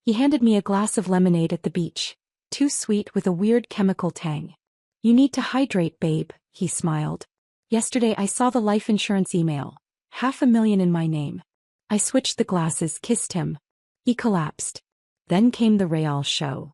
He handed me a glass of lemonade at the beach, too sweet with a weird chemical tang. "You need to hydrate, babe," he smiled. "Yesterday I saw the life insurance email. $500,000 in my name." I switched the glasses, kissed him. He collapsed. Then came the real show.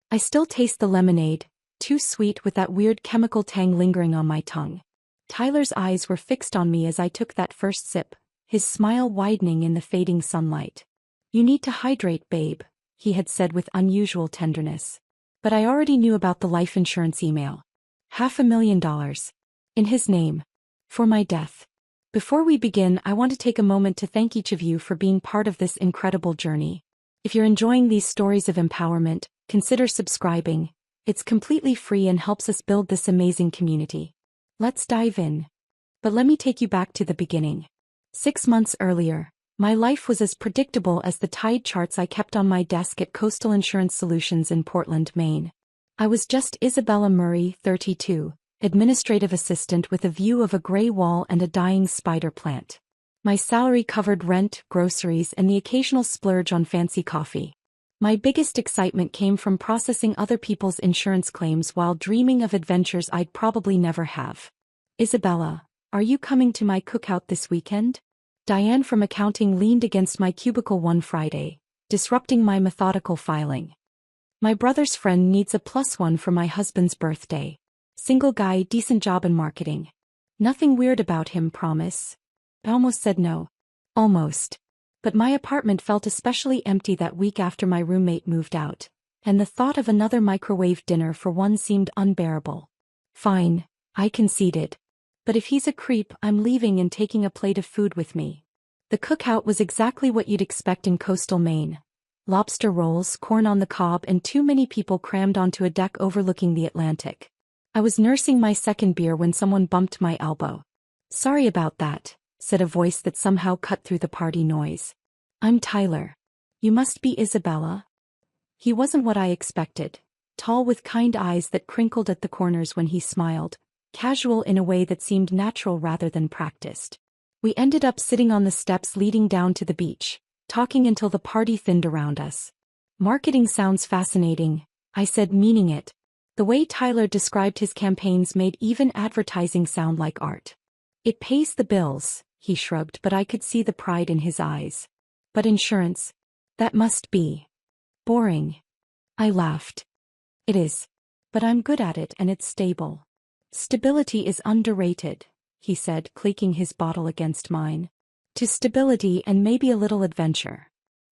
I still taste the lemonade, too sweet with that weird chemical tang lingering on my tongue. Tyler's eyes were fixed on me as I took that first sip, his smile widening in the fading sunlight. "You need to hydrate, babe," he had said with unusual tenderness. But I already knew about the life insurance email. $500,000. In his name. For my death. Before we begin, I want to take a moment to thank each of you for being part of this incredible journey. If you're enjoying these stories of empowerment, consider subscribing. It's completely free and helps us build this amazing community. Let's dive in. But let me take you back to the beginning. 6 months earlier, my life was as predictable as the tide charts I kept on my desk at Coastal Insurance Solutions in Portland, Maine. I was just Isabella Murray, 32, administrative assistant with a view of a gray wall and a dying spider plant. My salary covered rent, groceries, and the occasional splurge on fancy coffee. My biggest excitement came from processing other people's insurance claims while dreaming of adventures I'd probably never have. "Isabella, are you coming to my cookout this weekend?" Diane from accounting leaned against my cubicle one Friday, disrupting my methodical filing. "My brother's friend needs a +1 for my husband's birthday. Single guy, decent job in marketing. Nothing weird about him, promise." I almost said no. Almost. But my apartment felt especially empty that week after my roommate moved out, and the thought of another microwave dinner for one seemed unbearable. "Fine," I conceded. "But if he's a creep, I'm leaving and taking a plate of food with me." The cookout was exactly what you'd expect in coastal Maine. Lobster rolls, corn on the cob, and too many people crammed onto a deck overlooking the Atlantic. I was nursing my second beer when someone bumped my elbow. "Sorry about that," said a voice that somehow cut through the party noise. "I'm Tyler. You must be Isabella." He wasn't what I expected, tall with kind eyes that crinkled at the corners when he smiled, casual in a way that seemed natural rather than practiced. We ended up sitting on the steps leading down to the beach, talking until the party thinned around us. "Marketing sounds fascinating," I said, meaning it. The way Tyler described his campaigns made even advertising sound like art. "It pays the bills," he shrugged, but I could see the pride in his eyes. "But insurance? That must be boring." I laughed. "It is. But I'm good at it and it's stable." "Stability is underrated," he said, clicking his bottle against mine. "To stability and maybe a little adventure."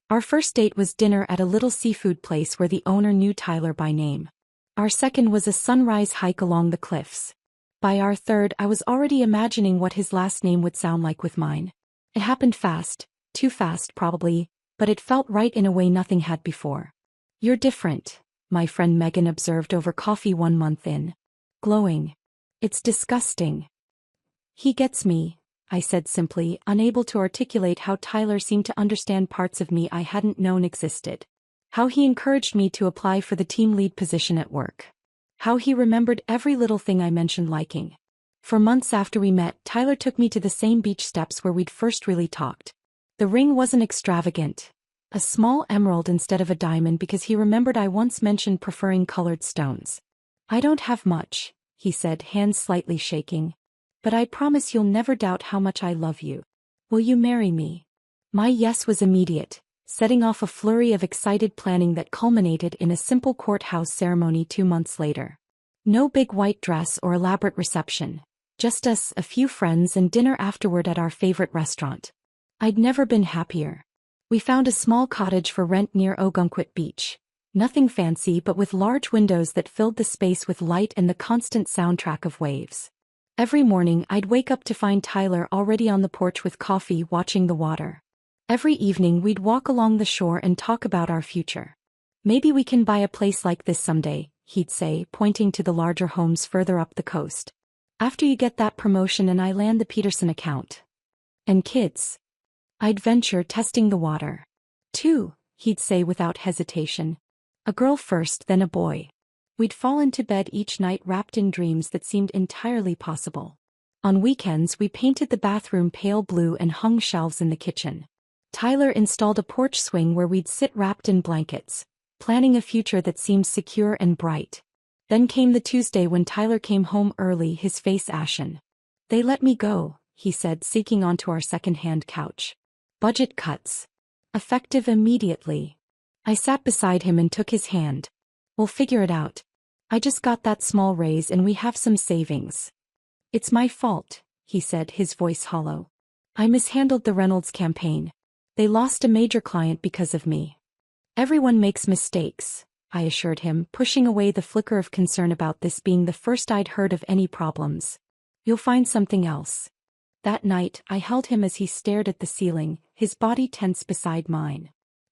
Our first date was dinner at a little seafood place where the owner knew Tyler by name. Our second was a sunrise hike along the cliffs. By our third, I was already imagining what his last name would sound like with mine. It happened fast, too fast probably, but it felt right in a way nothing had before. "You're different," my friend Megan observed over coffee 1 month in. "Glowing. It's disgusting." "He gets me," I said simply, unable to articulate how Tyler seemed to understand parts of me I hadn't known existed. How he encouraged me to apply for the team lead position at work. How he remembered every little thing I mentioned liking. For months after we met, Tyler took me to the same beach steps where we'd first really talked. The ring wasn't extravagant. A small emerald instead of a diamond because he remembered I once mentioned preferring colored stones. "I don't have much," he said, hands slightly shaking. "But I promise you'll never doubt how much I love you. Will you marry me?" My yes was immediate, setting off a flurry of excited planning that culminated in a simple courthouse ceremony 2 months later. No big white dress or elaborate reception. Just us, a few friends, and dinner afterward at our favorite restaurant. I'd never been happier. We found a small cottage for rent near Ogunquit Beach. Nothing fancy but with large windows that filled the space with light and the constant soundtrack of waves. Every morning I'd wake up to find Tyler already on the porch with coffee watching the water. Every evening we'd walk along the shore and talk about our future. "Maybe we can buy a place like this someday," he'd say, pointing to the larger homes further up the coast. "After you get that promotion and I land the Peterson account. And kids." I'd venture, testing the water. "Two," he'd say without hesitation. "A girl first, then a boy." We'd fall into bed each night wrapped in dreams that seemed entirely possible. On weekends we painted the bathroom pale blue and hung shelves in the kitchen. Tyler installed a porch swing where we'd sit wrapped in blankets, planning a future that seemed secure and bright. Then came the Tuesday when Tyler came home early, his face ashen. "They let me go," he said, sinking onto our second-hand couch. "Budget cuts. Effective immediately." I sat beside him and took his hand. "We'll figure it out. I just got that small raise and we have some savings." "It's my fault," he said, his voice hollow. "I mishandled the Reynolds campaign. They lost a major client because of me." "Everyone makes mistakes," I assured him, pushing away the flicker of concern about this being the first I'd heard of any problems. "You'll find something else." That night, I held him as he stared at the ceiling, his body tense beside mine.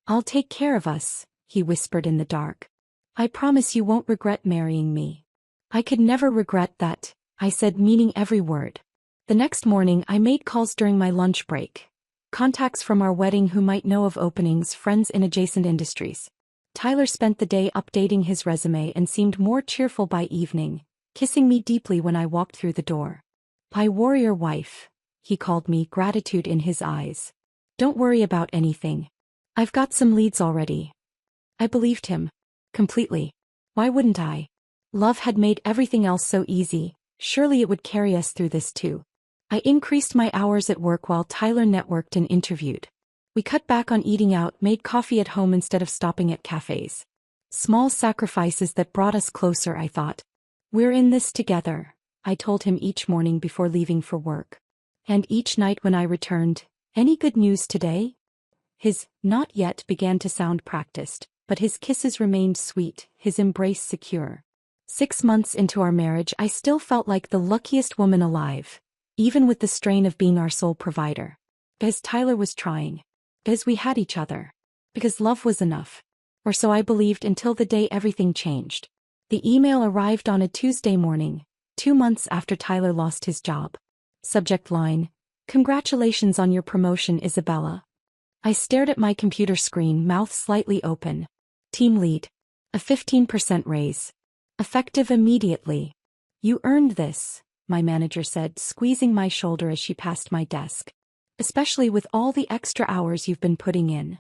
"I'll take care of us," he whispered in the dark. "I promise you won't regret marrying me." "I could never regret that," I said, meaning every word. The next morning, I made calls during my lunch break. Contacts from our wedding who might know of openings, friends in adjacent industries. Tyler spent the day updating his resume and seemed more cheerful by evening, kissing me deeply when I walked through the door. "My warrior wife," he called me, gratitude in his eyes. "Don't worry about anything. I've got some leads already." I believed him. Completely. Why wouldn't I? Love had made everything else so easy, surely it would carry us through this too. I increased my hours at work while Tyler networked and interviewed. We cut back on eating out, made coffee at home instead of stopping at cafes. Small sacrifices that brought us closer, I thought. "We're in this together," I told him each morning before leaving for work. And each night when I returned, "Any good news today?" His "not yet" began to sound practiced, but his kisses remained sweet, his embrace secure. 6 months into our marriage, I still felt like the luckiest woman alive, even with the strain of being our sole provider. Because Tyler was trying. Because we had each other. Because love was enough. Or so I believed until the day everything changed. The email arrived on a Tuesday morning, 2 months after Tyler lost his job. Subject line: "Congratulations on your promotion, Isabella." I stared at my computer screen, mouth slightly open. "Team lead. A 15% raise. Effective immediately." "You earned this," my manager said, squeezing my shoulder as she passed my desk. "Especially with all the extra hours you've been putting in."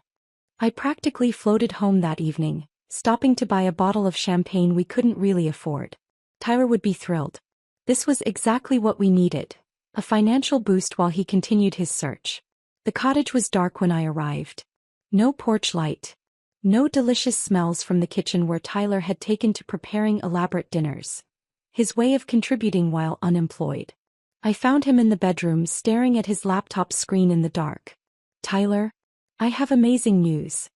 I practically floated home that evening, stopping to buy a bottle of champagne we couldn't really afford. Tyler would be thrilled. This was exactly what we needed. A financial boost while he continued his search. The cottage was dark when I arrived. No porch light. No delicious smells from the kitchen where Tyler had taken to preparing elaborate dinners. His way of contributing while unemployed. I found him in the bedroom staring at his laptop screen in the dark. "Tyler, I have amazing news."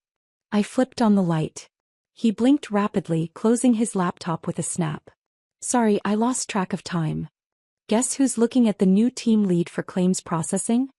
I flipped on the light. He blinked rapidly, closing his laptop with a snap. "Sorry, I lost track of time. Guess who's looking at the new team lead for claims processing?"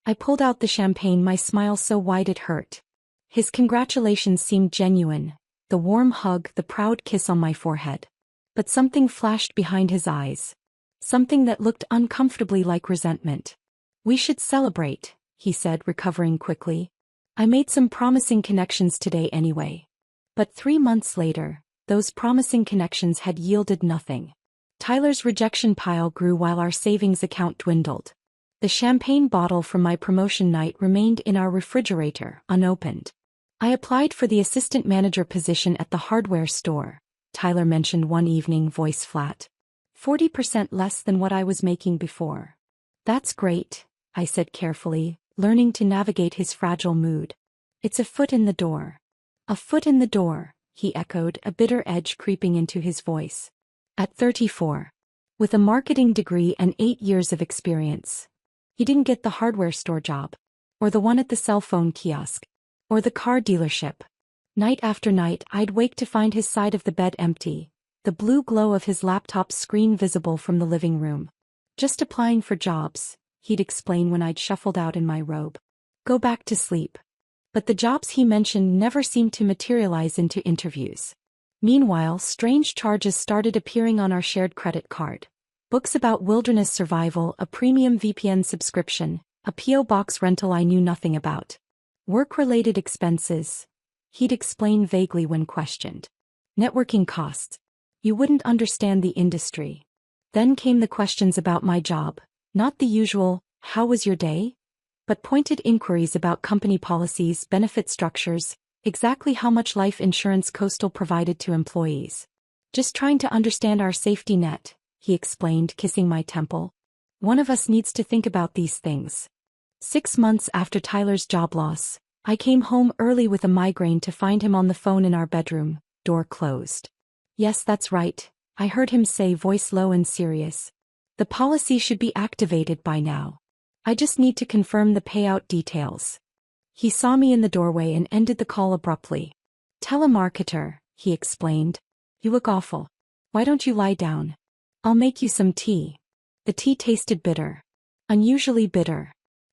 I pulled out the champagne, my smile so wide it hurt. His congratulations seemed genuine, the warm hug, the proud kiss on my forehead. But something flashed behind his eyes. Something that looked uncomfortably like resentment. "We should celebrate," he said, recovering quickly. "I made some promising connections today anyway." But 3 months later, those promising connections had yielded nothing. Tyler's rejection pile grew while our savings account dwindled. The champagne bottle from my promotion night remained in our refrigerator, unopened. "I applied for the assistant manager position at the hardware store," Tyler mentioned one evening, voice flat. 40% less than what I was making before." "That's great," I said carefully, learning to navigate his fragile mood. "It's a foot in the door." "A foot in the door," he echoed, a bitter edge creeping into his voice. At 34. With a marketing degree and 8 years of experience. He didn't get the hardware store job. Or the one at the cell phone kiosk. Or the car dealership. Night after night, I'd wake to find his side of the bed empty, the blue glow of his laptop screen visible from the living room. "Just applying for jobs," he'd explain when I'd shuffled out in my robe. "Go back to sleep." But the jobs he mentioned never seemed to materialize into interviews. Meanwhile, strange charges started appearing on our shared credit card. Books about wilderness survival, a premium VPN subscription, a P.O. box rental I knew nothing about. Work-related expenses, he'd explain vaguely when questioned. Networking costs. You wouldn't understand the industry. Then came the questions about my job, not the usual, "How was your day?" but pointed inquiries about company policies, benefit structures, exactly how much life insurance Coastal provided to employees. Just trying to understand our safety net, he explained, kissing my temple. One of us needs to think about these things. 6 months after Tyler's job loss, I came home early with a migraine to find him on the phone in our bedroom, door closed. Yes, that's right, I heard him say, voice low and serious. The policy should be activated by now. I just need to confirm the payout details. He saw me in the doorway and ended the call abruptly. Telemarketer, he explained. You look awful. Why don't you lie down? I'll make you some tea. The tea tasted bitter. Unusually bitter.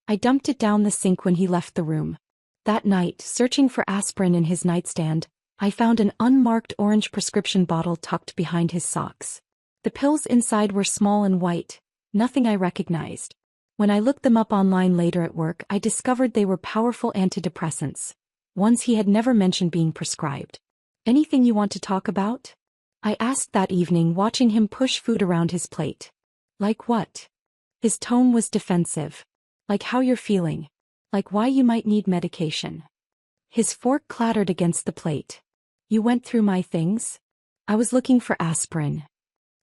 I dumped it down the sink when he left the room. That night, searching for aspirin in his nightstand, I found an unmarked orange prescription bottle tucked behind his socks. The pills inside were small and white, nothing I recognized. When I looked them up online later at work, I discovered they were powerful antidepressants, ones he had never mentioned being prescribed. Anything you want to talk about? I asked that evening, watching him push food around his plate. Like what? His tone was defensive. Like how you're feeling. Like why you might need medication. His fork clattered against the plate. You went through my things? I was looking for aspirin.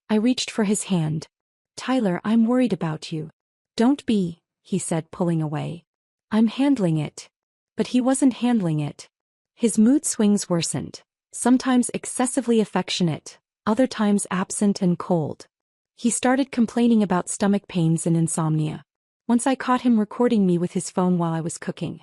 I reached for his hand. Tyler, I'm worried about you. Don't be, he said, pulling away. I'm handling it. But he wasn't handling it. His mood swings worsened, sometimes excessively affectionate, other times absent and cold. He started complaining about stomach pains and insomnia. Once I caught him recording me with his phone while I was cooking.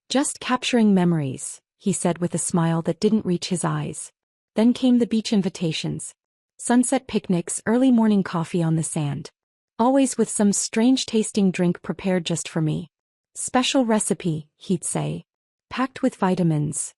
Just capturing memories, he said with a smile that didn't reach his eyes. Then came the beach invitations. Sunset picnics, early morning coffee on the sand. Always with some strange-tasting drink prepared just for me. Special recipe, he'd say. Packed with vitamins.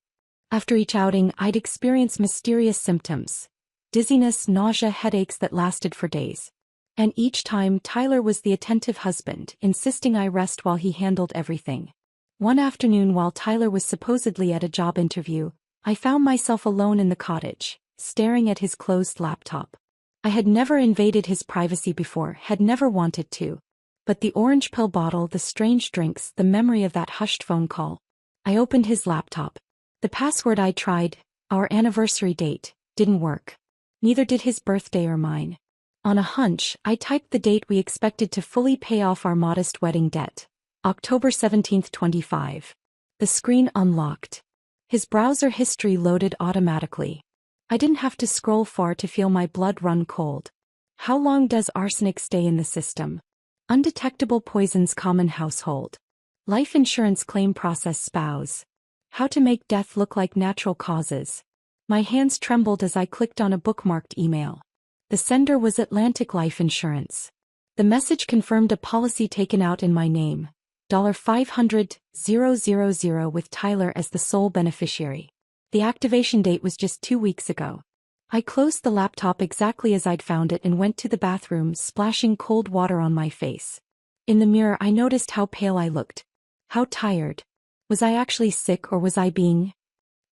After each outing, I'd experience mysterious symptoms. Dizziness, nausea, headaches that lasted for days. And each time, Tyler was the attentive husband, insisting I rest while he handled everything. One afternoon, while Tyler was supposedly at a job interview, I found myself alone in the cottage, staring at his closed laptop. I had never invaded his privacy before, had never wanted to. But the orange pill bottle, the strange drinks, the memory of that hushed phone call. I opened his laptop. The password I tried, our anniversary date, didn't work. Neither did his birthday or mine. On a hunch, I typed the date we expected to fully pay off our modest wedding debt. October 17, 25. The screen unlocked. His browser history loaded automatically. I didn't have to scroll far to feel my blood run cold. How long does arsenic stay in the system? Undetectable poisons, common household. Life insurance claim process, spouse. How to make death look like natural causes. My hands trembled as I clicked on a bookmarked email. The sender was Atlantic Life Insurance. The message confirmed a policy taken out in my name. $500,000 with Tyler as the sole beneficiary. The activation date was just 2 weeks ago. I closed the laptop exactly as I'd found it and went to the bathroom, splashing cold water on my face. In the mirror, I noticed how pale I looked. How tired. Was I actually sick, or was I being?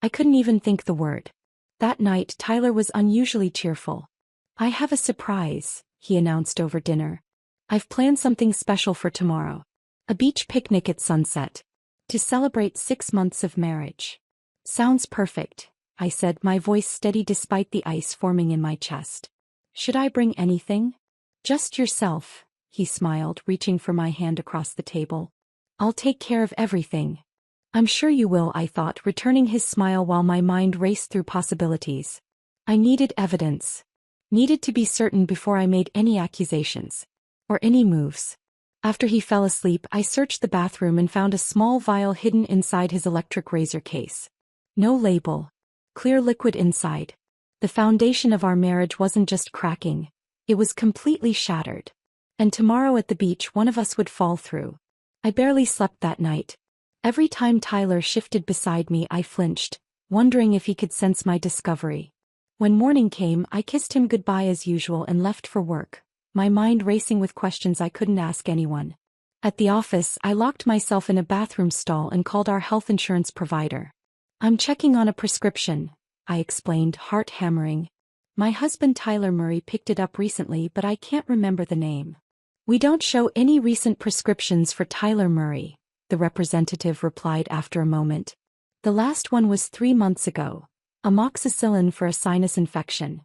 I couldn't even think the word. That night, Tyler was unusually cheerful. I have a surprise, he announced over dinner. I've planned something special for tomorrow. A beach picnic at sunset. To celebrate 6 months of marriage. Sounds perfect, I said, my voice steady despite the ice forming in my chest. Should I bring anything? Just yourself, he smiled, reaching for my hand across the table. I'll take care of everything. I'm sure you will, I thought, returning his smile while my mind raced through possibilities. I needed evidence. Needed to be certain before I made any accusations. Or any moves. After he fell asleep, I searched the bathroom and found a small vial hidden inside his electric razor case. No label. Clear liquid inside. The foundation of our marriage wasn't just cracking. It was completely shattered. And tomorrow at the beach one of us would fall through. I barely slept that night. Every time Tyler shifted beside me I flinched, wondering if he could sense my discovery. When morning came, I kissed him goodbye as usual and left for work, my mind racing with questions I couldn't ask anyone. At the office, I locked myself in a bathroom stall and called our health insurance provider. I'm checking on a prescription, I explained, heart hammering. My husband Tyler Murray picked it up recently, but I can't remember the name. We don't show any recent prescriptions for Tyler Murray, the representative replied after a moment. The last one was 3 months ago. Amoxicillin for a sinus infection.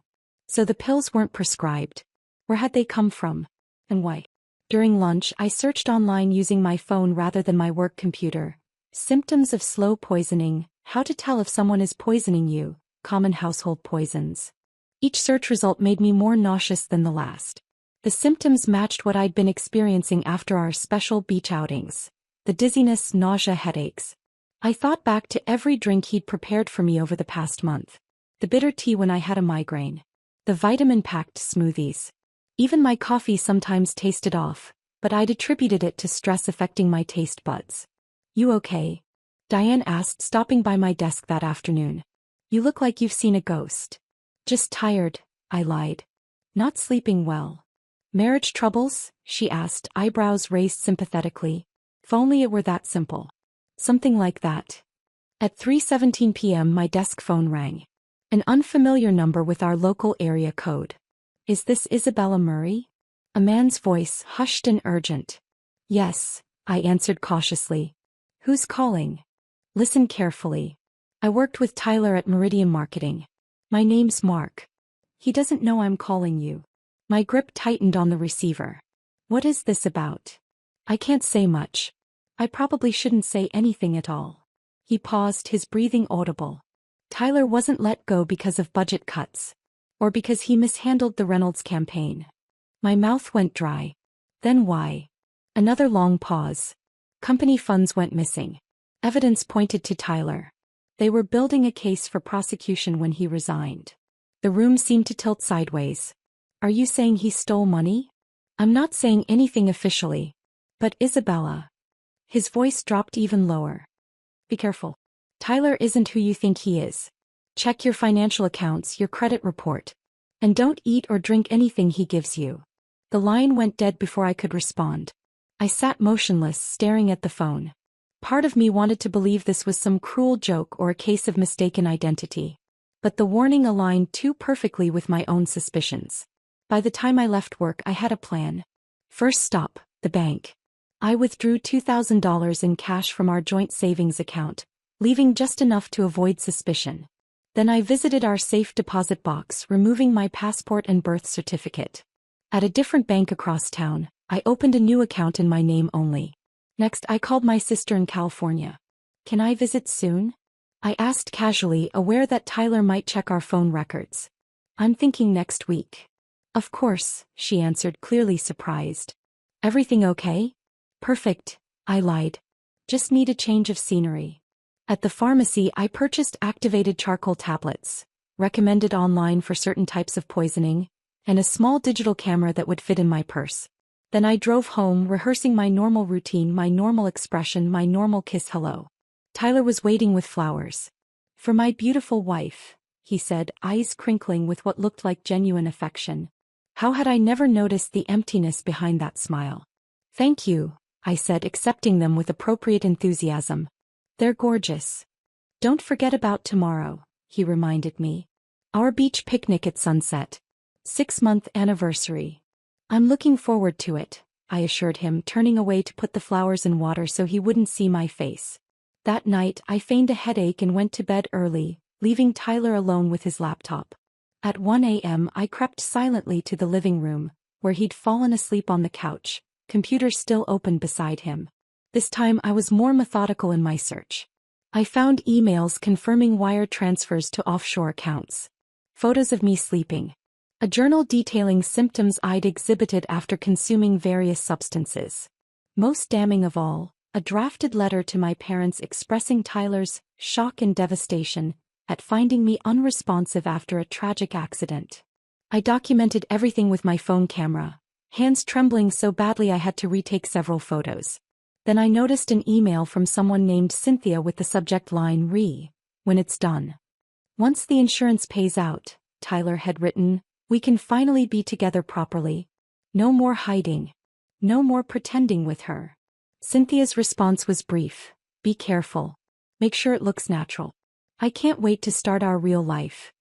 So the pills weren't prescribed. Where had they come from? And why? During lunch, I searched online using my phone rather than my work computer. Symptoms of slow poisoning, how to tell if someone is poisoning you, common household poisons. Each search result made me more nauseous than the last. The symptoms matched what I'd been experiencing after our special beach outings. The dizziness, nausea, headaches. I thought back to every drink he'd prepared for me over the past month. The bitter tea when I had a migraine. The vitamin-packed smoothies. Even my coffee sometimes tasted off, but I'd attributed it to stress affecting my taste buds. You okay? Diane asked, stopping by my desk that afternoon. You look like you've seen a ghost. Just tired, I lied. Not sleeping well. Marriage troubles? She asked, eyebrows raised sympathetically. If only it were that simple. Something like that. At 3:17 p.m. my desk phone rang. An unfamiliar number with our local area code. Is this Isabella Murray? A man's voice, hushed and urgent. Yes, I answered cautiously. Who's calling? Listen carefully. I worked with Tyler at Meridian Marketing. My name's Mark. He doesn't know I'm calling you. My grip tightened on the receiver. What is this about? I can't say much. I probably shouldn't say anything at all. He paused, his breathing audible. Tyler wasn't let go because of budget cuts. Or because he mishandled the Reynolds campaign. My mouth went dry. Then why? Another long pause. Company funds went missing. Evidence pointed to Tyler. They were building a case for prosecution when he resigned. The room seemed to tilt sideways. Are you saying he stole money? I'm not saying anything officially. But Isabella. His voice dropped even lower. Be careful. Tyler isn't who you think he is. Check your financial accounts, your credit report. And don't eat or drink anything he gives you. The line went dead before I could respond. I sat motionless, staring at the phone. Part of me wanted to believe this was some cruel joke or a case of mistaken identity. But the warning aligned too perfectly with my own suspicions. By the time I left work, I had a plan. First stop, the bank. I withdrew $2,000 in cash from our joint savings account, leaving just enough to avoid suspicion. Then I visited our safe deposit box, removing my passport and birth certificate. At a different bank across town, I opened a new account in my name only. Next, I called my sister in California. Can I visit soon? I asked casually, aware that Tyler might check our phone records. I'm thinking next week. Of course, she answered, clearly surprised. Everything okay? Perfect, I lied. Just need a change of scenery. At the pharmacy, I purchased activated charcoal tablets, recommended online for certain types of poisoning, and a small digital camera that would fit in my purse. Then I drove home, rehearsing my normal routine, my normal expression, my normal kiss hello. Tyler was waiting with flowers. For my beautiful wife, he said, eyes crinkling with what looked like genuine affection. How had I never noticed the emptiness behind that smile? Thank you, I said, accepting them with appropriate enthusiasm. They're gorgeous. Don't forget about tomorrow, he reminded me. Our beach picnic at sunset. 6-month anniversary. I'm looking forward to it, I assured him, turning away to put the flowers in water so he wouldn't see my face. That night, I feigned a headache and went to bed early, leaving Tyler alone with his laptop. At 1 a.m., I crept silently to the living room, where he'd fallen asleep on the couch, computer still open beside him. This time I was more methodical in my search. I found emails confirming wire transfers to offshore accounts. Photos of me sleeping. A journal detailing symptoms I'd exhibited after consuming various substances. Most damning of all, a drafted letter to my parents expressing Tyler's shock and devastation at finding me unresponsive after a tragic accident. I documented everything with my phone camera, hands trembling so badly I had to retake several photos. Then I noticed an email from someone named Cynthia with the subject line when it's done. Once the insurance pays out, Tyler had written, we can finally be together properly. No more hiding. No more pretending with her. Cynthia's response was brief. Be careful. Make sure it looks natural. I can't wait to start our real life.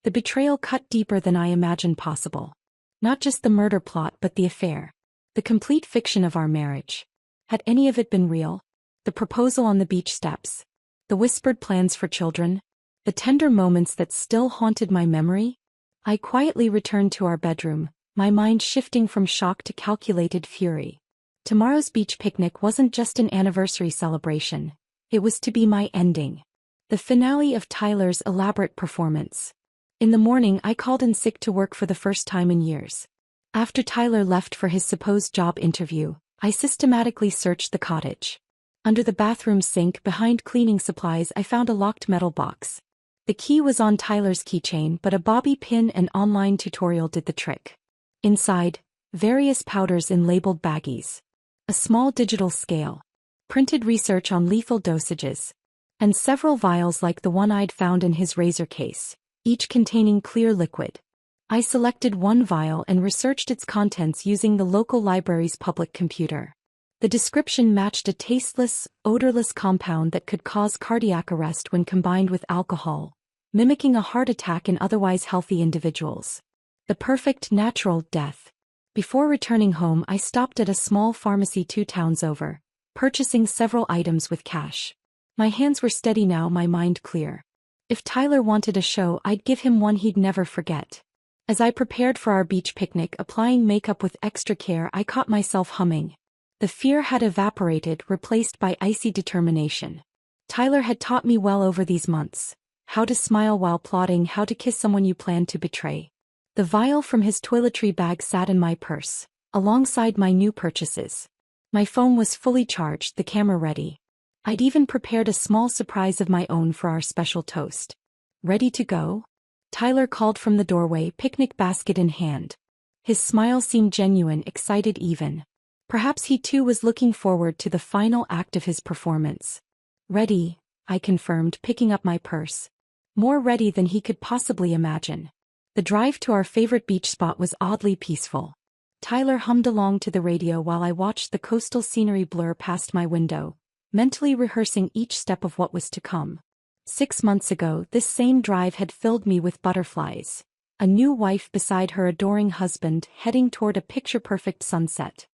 The betrayal cut deeper than I imagined possible. Not just the murder plot but the affair. The complete fiction of our marriage. Had any of it been real? The proposal on the beach steps. The whispered plans for children. The tender moments that still haunted my memory. I quietly returned to our bedroom, my mind shifting from shock to calculated fury. Tomorrow's beach picnic wasn't just an anniversary celebration. It was to be my ending. The finale of Tyler's elaborate performance. In the morning, I called in sick to work for the first time in years. After Tyler left for his supposed job interview, I systematically searched the cottage. Under the bathroom sink behind cleaning supplies, I found a locked metal box. The key was on Tyler's keychain, but a bobby pin and online tutorial did the trick. Inside, various powders in labeled baggies. A small digital scale. Printed research on lethal dosages. And several vials like the one I'd found in his razor case, each containing clear liquid. I selected one vial and researched its contents using the local library's public computer. The description matched a tasteless, odorless compound that could cause cardiac arrest when combined with alcohol, mimicking a heart attack in otherwise healthy individuals. The perfect natural death. Before returning home, I stopped at a small pharmacy 2 towns over, purchasing several items with cash. My hands were steady now, my mind clear. If Tyler wanted a show, I'd give him one he'd never forget. As I prepared for our beach picnic, applying makeup with extra care, I caught myself humming. The fear had evaporated, replaced by icy determination. Tyler had taught me well over these months. How to smile while plotting, how to kiss someone you plan to betray. The vial from his toiletry bag sat in my purse, alongside my new purchases. My phone was fully charged, the camera ready. I'd even prepared a small surprise of my own for our special toast. Ready to go? Tyler called from the doorway, picnic basket in hand. His smile seemed genuine, excited even. Perhaps he too was looking forward to the final act of his performance. Ready, I confirmed, picking up my purse. More ready than he could possibly imagine. The drive to our favorite beach spot was oddly peaceful. Tyler hummed along to the radio while I watched the coastal scenery blur past my window, mentally rehearsing each step of what was to come. 6 months ago, this same drive had filled me with butterflies. A new wife beside her adoring husband, heading toward a picture-perfect sunset.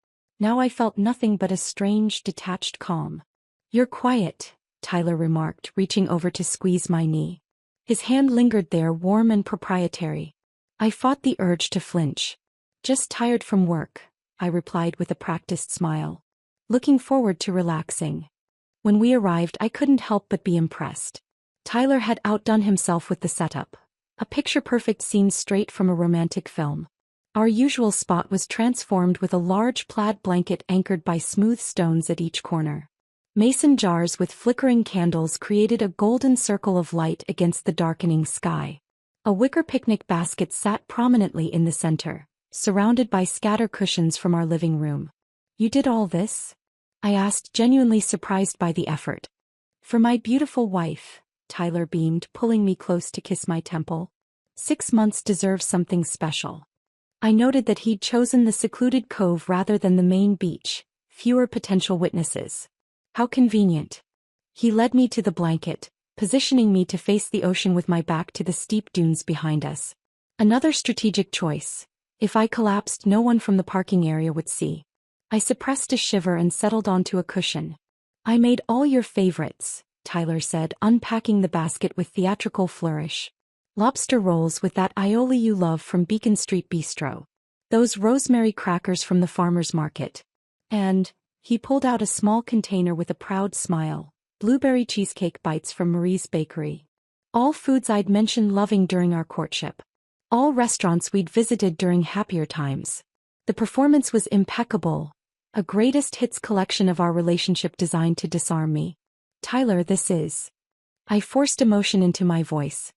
Now I felt nothing but a strange, detached calm. "You're quiet," Tyler remarked, reaching over to squeeze my knee. His hand lingered there, warm and proprietary. I fought the urge to flinch. "Just tired from work," I replied with a practiced smile. "Looking forward to relaxing." When we arrived, I couldn't help but be impressed. Tyler had outdone himself with the setup. A picture-perfect scene straight from a romantic film. Our usual spot was transformed with a large plaid blanket anchored by smooth stones at each corner. Mason jars with flickering candles created a golden circle of light against the darkening sky. A wicker picnic basket sat prominently in the center, surrounded by scatter cushions from our living room. "You did all this?" I asked, genuinely surprised by the effort. "For my beautiful wife," Tyler beamed, pulling me close to kiss my temple. 6 months deserves something special. I noted that he'd chosen the secluded cove rather than the main beach, fewer potential witnesses. How convenient. He led me to the blanket, positioning me to face the ocean with my back to the steep dunes behind us. Another strategic choice. If I collapsed, no one from the parking area would see. I suppressed a shiver and settled onto a cushion. "I made all your favorites," Tyler said, unpacking the basket with theatrical flourish. "Lobster rolls with that aioli you love from Beacon Street Bistro. Those rosemary crackers from the farmer's market. And," he pulled out a small container with a proud smile, "blueberry cheesecake bites from Marie's Bakery. All foods I'd mentioned loving during our courtship. All restaurants we'd visited during happier times. The performance was impeccable. A greatest hits collection of our relationship designed to disarm me. Tyler, this is..." I forced emotion into my voice.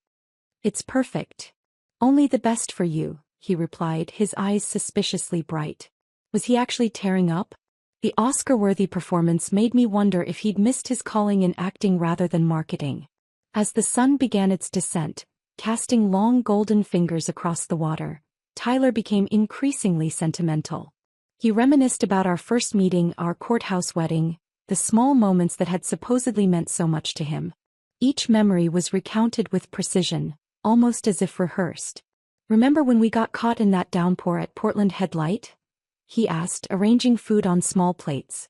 "It's perfect. Only the best for you," he replied, his eyes suspiciously bright. Was he actually tearing up? The Oscar-worthy performance made me wonder if he'd missed his calling in acting rather than marketing. As the sun began its descent, casting long golden fingers across the water, Tyler became increasingly sentimental. He reminisced about our first meeting, our courthouse wedding, the small moments that had supposedly meant so much to him. Each memory was recounted with precision, almost as if rehearsed. "Remember when we got caught in that downpour at Portland Headlight?" he asked, arranging food on small plates.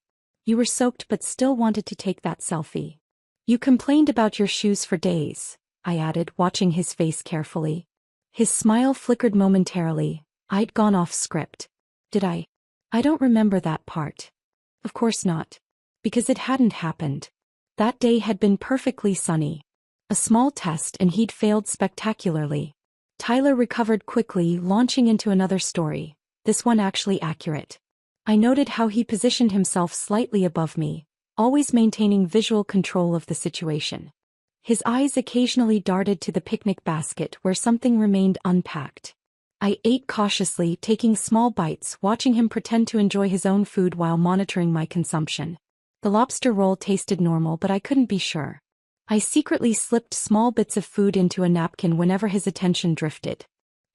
You were soaked but still wanted to take that selfie. You complained about your shoes for days, I added, watching his face carefully. His smile flickered momentarily. I'd gone off script. Did I? I don't remember that part. Of course not. Because it hadn't happened. That day had been perfectly sunny. A small test and he'd failed spectacularly. Tyler recovered quickly, launching into another story, this one actually accurate. I noted how he positioned himself slightly above me, always maintaining visual control of the situation. His eyes occasionally darted to the picnic basket where something remained unpacked. I ate cautiously, taking small bites, watching him pretend to enjoy his own food while monitoring my consumption. The lobster roll tasted normal, but I couldn't be sure. I secretly slipped small bits of food into a napkin whenever his attention drifted.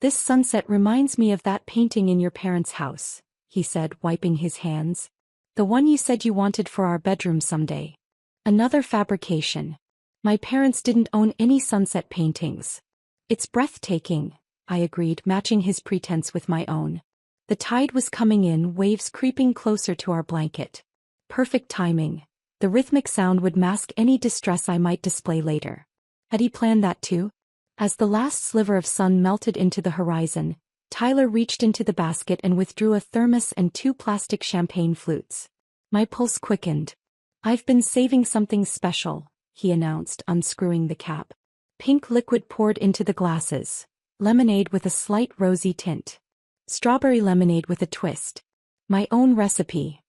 This sunset reminds me of that painting in your parents' house, he said, wiping his hands. The one you said you wanted for our bedroom someday. Another fabrication. My parents didn't own any sunset paintings. It's breathtaking, I agreed, matching his pretense with my own. The tide was coming in, waves creeping closer to our blanket. Perfect timing. The rhythmic sound would mask any distress I might display later. Had he planned that too? As the last sliver of sun melted into the horizon, Tyler reached into the basket and withdrew a thermos and 2 plastic champagne flutes. My pulse quickened. I've been saving something special, he announced, unscrewing the cap. Pink liquid poured into the glasses. Lemonade with a slight rosy tint. Strawberry lemonade with a twist. My own recipe.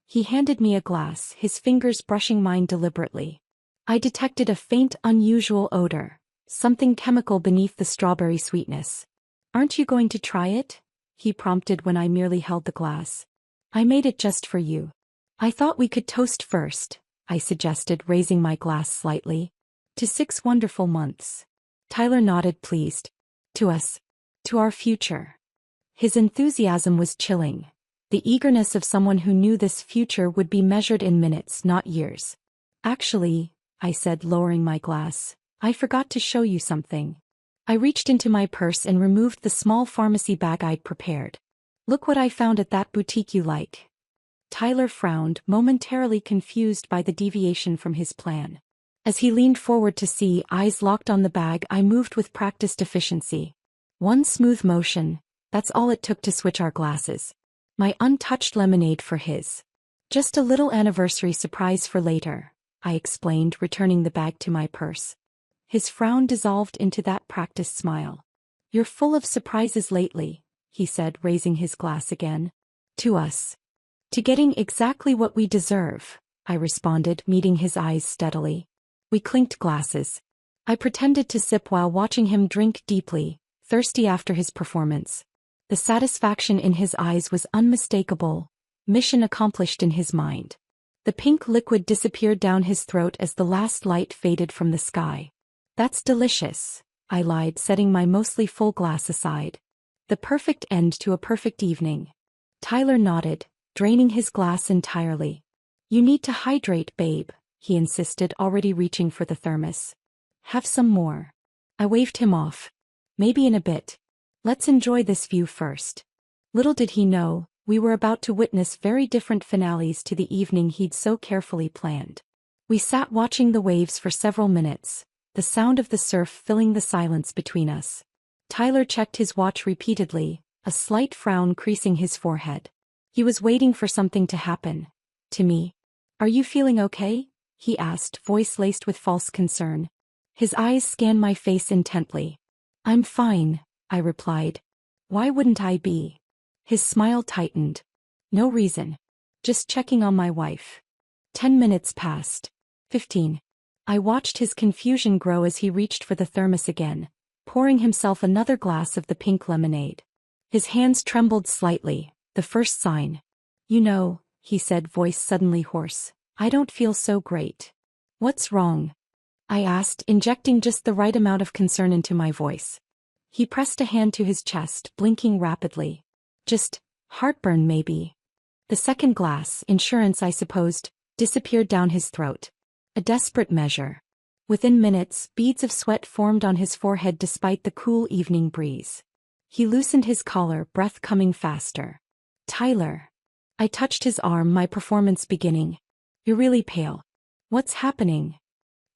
He handed me a glass, his fingers brushing mine deliberately. I detected a faint, unusual odor, something chemical beneath the strawberry sweetness. Aren't you going to try it? He prompted when I merely held the glass. I made it just for you. I thought we could toast first, I suggested, raising my glass slightly. To 6 wonderful months. Tyler nodded, pleased. To us. To our future. His enthusiasm was chilling. The eagerness of someone who knew this future would be measured in minutes, not years. Actually, I said, lowering my glass, I forgot to show you something. I reached into my purse and removed the small pharmacy bag I'd prepared. Look what I found at that boutique you like. Tyler frowned, momentarily confused by the deviation from his plan. As he leaned forward to see, eyes locked on the bag, I moved with practiced efficiency. One smooth motion, that's all it took to switch our glasses. My untouched lemonade for his. Just a little anniversary surprise for later, I explained, returning the bag to my purse. His frown dissolved into that practiced smile. You're full of surprises lately, he said, raising his glass again. To us. To getting exactly what we deserve, I responded, meeting his eyes steadily. We clinked glasses. I pretended to sip while watching him drink deeply, thirsty after his performance. The satisfaction in his eyes was unmistakable. Mission accomplished in his mind. The pink liquid disappeared down his throat as the last light faded from the sky. That's delicious, I lied, setting my mostly full glass aside. The perfect end to a perfect evening. Tyler nodded, draining his glass entirely. You need to hydrate, babe, he insisted, already reaching for the thermos. Have some more. I waved him off. Maybe in a bit. Let's enjoy this view first. Little did he know, we were about to witness very different finales to the evening he'd so carefully planned. We sat watching the waves for several minutes, the sound of the surf filling the silence between us. Tyler checked his watch repeatedly, a slight frown creasing his forehead. He was waiting for something to happen. To me. Are you feeling okay? He asked, voice laced with false concern. His eyes scanned my face intently. I'm fine, I replied. Why wouldn't I be? His smile tightened. No reason. Just checking on my wife. 10 minutes passed. 15. I watched his confusion grow as he reached for the thermos again, pouring himself another glass of the pink lemonade. His hands trembled slightly, the first sign. You know, he said, voice suddenly hoarse, I don't feel so great. What's wrong? I asked, injecting just the right amount of concern into my voice. He pressed a hand to his chest, blinking rapidly. Just heartburn, maybe. The second glass, insurance I supposed, disappeared down his throat. A desperate measure. Within minutes, beads of sweat formed on his forehead despite the cool evening breeze. He loosened his collar, breath coming faster. Tyler. I touched his arm, my performance beginning. You're really pale. What's happening?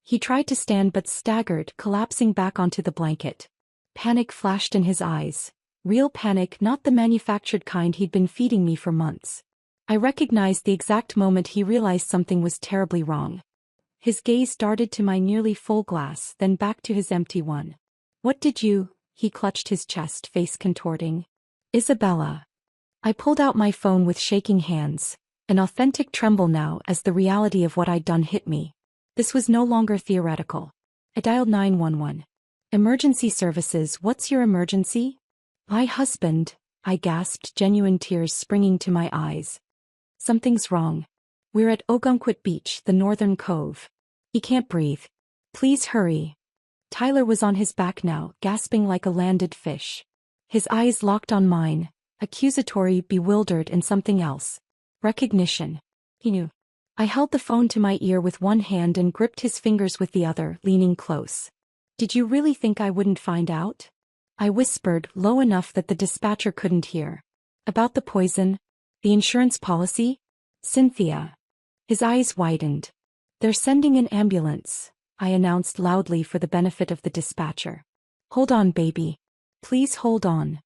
He tried to stand but staggered, collapsing back onto the blanket. Panic flashed in his eyes. Real panic, not the manufactured kind he'd been feeding me for months. I recognized the exact moment he realized something was terribly wrong. His gaze darted to my nearly full glass, then back to his empty one. What did you? He clutched his chest, face contorting. Isabella. I pulled out my phone with shaking hands, an authentic tremble now as the reality of what I'd done hit me. This was no longer theoretical. I dialed 911. Emergency services, what's your emergency? My husband, I gasped, genuine tears springing to my eyes. Something's wrong. We're at Ogunquit Beach, the northern cove. He can't breathe. Please hurry. Tyler was on his back now, gasping like a landed fish. His eyes locked on mine, accusatory, bewildered, and something else. Recognition. He knew. I held the phone to my ear with one hand and gripped his fingers with the other, leaning close. Did you really think I wouldn't find out? I whispered, low enough that the dispatcher couldn't hear. About the poison? The insurance policy? Cynthia. His eyes widened. They're sending an ambulance, I announced loudly for the benefit of the dispatcher. Hold on, baby. Please hold on.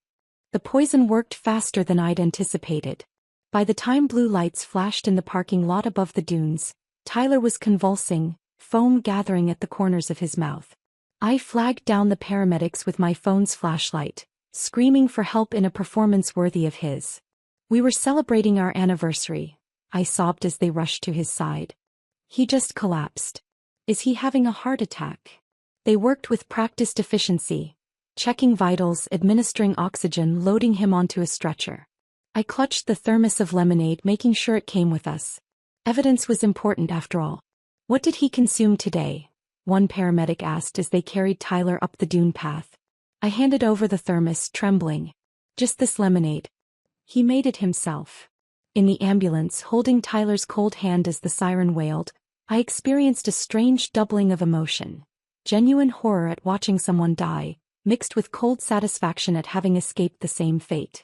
The poison worked faster than I'd anticipated. By the time blue lights flashed in the parking lot above the dunes, Tyler was convulsing, foam gathering at the corners of his mouth. I flagged down the paramedics with my phone's flashlight, screaming for help in a performance worthy of his. We were celebrating our anniversary, I sobbed as they rushed to his side. He just collapsed. Is he having a heart attack? They worked with practiced efficiency, checking vitals, administering oxygen, loading him onto a stretcher. I clutched the thermos of lemonade, making sure it came with us. Evidence was important after all. What did he consume today? One paramedic asked as they carried Tyler up the dune path. I handed over the thermos, trembling. Just this lemonade. He made it himself. In the ambulance, holding Tyler's cold hand as the siren wailed, I experienced a strange doubling of emotion. Genuine horror at watching someone die, mixed with cold satisfaction at having escaped the same fate.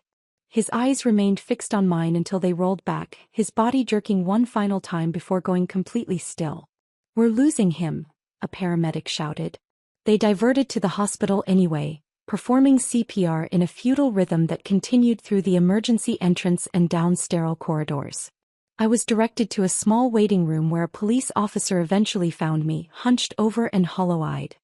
His eyes remained fixed on mine until they rolled back, his body jerking one final time before going completely still. We're losing him, a paramedic shouted. They diverted to the hospital anyway, performing CPR in a futile rhythm that continued through the emergency entrance and down sterile corridors. I was directed to a small waiting room where a police officer eventually found me, hunched over and hollow-eyed.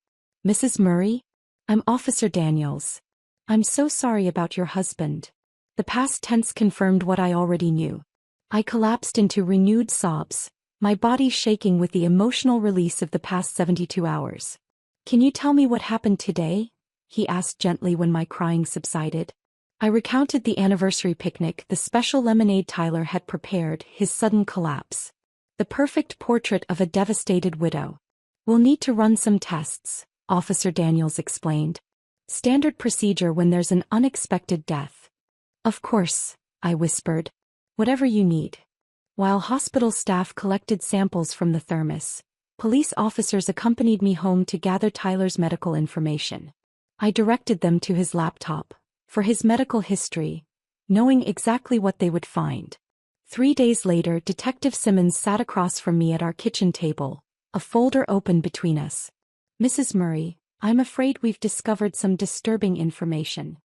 Mrs. Murray? I'm Officer Daniels. I'm so sorry about your husband. The past tense confirmed what I already knew. I collapsed into renewed sobs, my body shaking with the emotional release of the past 72 hours. Can you tell me what happened today? He asked gently when my crying subsided. I recounted the anniversary picnic, the special lemonade Tyler had prepared, his sudden collapse. The perfect portrait of a devastated widow. We'll need to run some tests, Officer Daniels explained. Standard procedure when there's an unexpected death. Of course, I whispered. Whatever you need. While hospital staff collected samples from the thermos, police officers accompanied me home to gather Tyler's medical information. I directed them to his laptop, for his medical history, knowing exactly what they would find. 3 days later, Detective Simmons sat across from me at our kitchen table, a folder open between us. Mrs. Murray, I'm afraid we've discovered some disturbing information.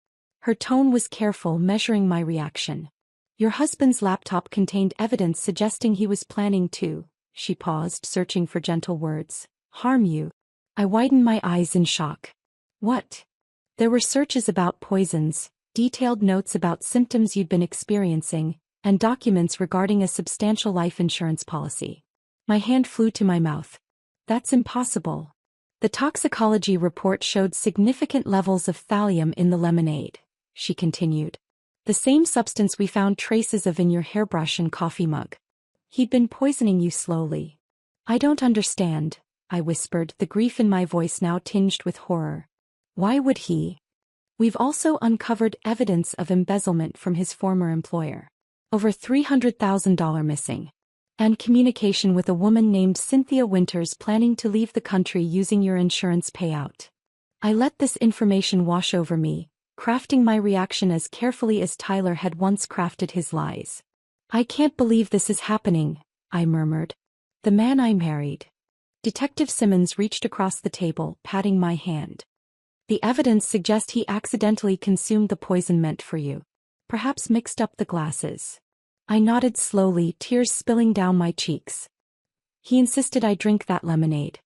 Her tone was careful, measuring my reaction. Your husband's laptop contained evidence suggesting he was planning to, she paused, searching for gentle words, harm you. I widened my eyes in shock. What? There were searches about poisons, detailed notes about symptoms you'd been experiencing, and documents regarding a substantial life insurance policy. My hand flew to my mouth. That's impossible. The toxicology report showed significant levels of thallium in the lemonade, she continued. The same substance we found traces of in your hairbrush and coffee mug. He'd been poisoning you slowly. I don't understand, I whispered, the grief in my voice now tinged with horror. Why would he? We've also uncovered evidence of embezzlement from his former employer. Over $300,000 missing. And communication with a woman named Cynthia Winters planning to leave the country using your insurance payout. I let this information wash over me, crafting my reaction as carefully as Tyler had once crafted his lies. I can't believe this is happening, I murmured. The man I married. Detective Simmons reached across the table, patting my hand. The evidence suggests he accidentally consumed the poison meant for you. Perhaps mixed up the glasses. I nodded slowly, tears spilling down my cheeks. He insisted I drink that lemonade.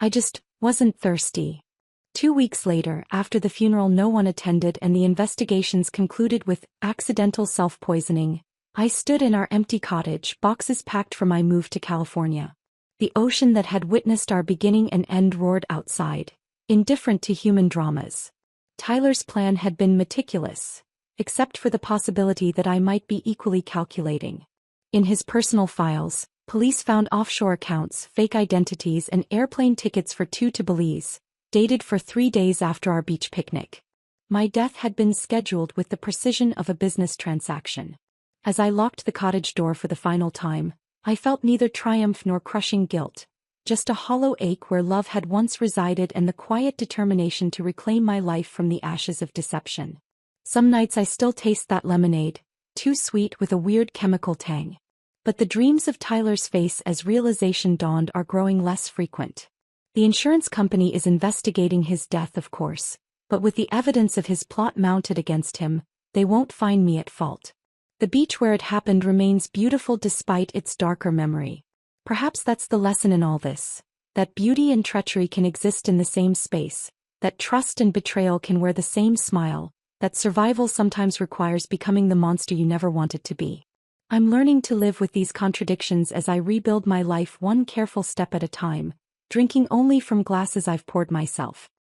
I just wasn't thirsty. 2 weeks later, after the funeral no one attended and the investigations concluded with accidental self-poisoning, I stood in our empty cottage, boxes packed for my move to California. The ocean that had witnessed our beginning and end roared outside, indifferent to human dramas. Tyler's plan had been meticulous, except for the possibility that I might be equally calculating. In his personal files, police found offshore accounts, fake identities and airplane tickets for two to Belize, dated for 3 days after our beach picnic. My death had been scheduled with the precision of a business transaction. As I locked the cottage door for the final time, I felt neither triumph nor crushing guilt, just a hollow ache where love had once resided and the quiet determination to reclaim my life from the ashes of deception. Some nights I still taste that lemonade, too sweet with a weird chemical tang. But the dreams of Tyler's face as realization dawned are growing less frequent. The insurance company is investigating his death, of course, but with the evidence of his plot mounted against him, they won't find me at fault. The beach where it happened remains beautiful despite its darker memory. Perhaps that's the lesson in all this, that beauty and treachery can exist in the same space, that trust and betrayal can wear the same smile, that survival sometimes requires becoming the monster you never wanted to be. I'm learning to live with these contradictions as I rebuild my life one careful step at a time, drinking only from glasses I've poured myself.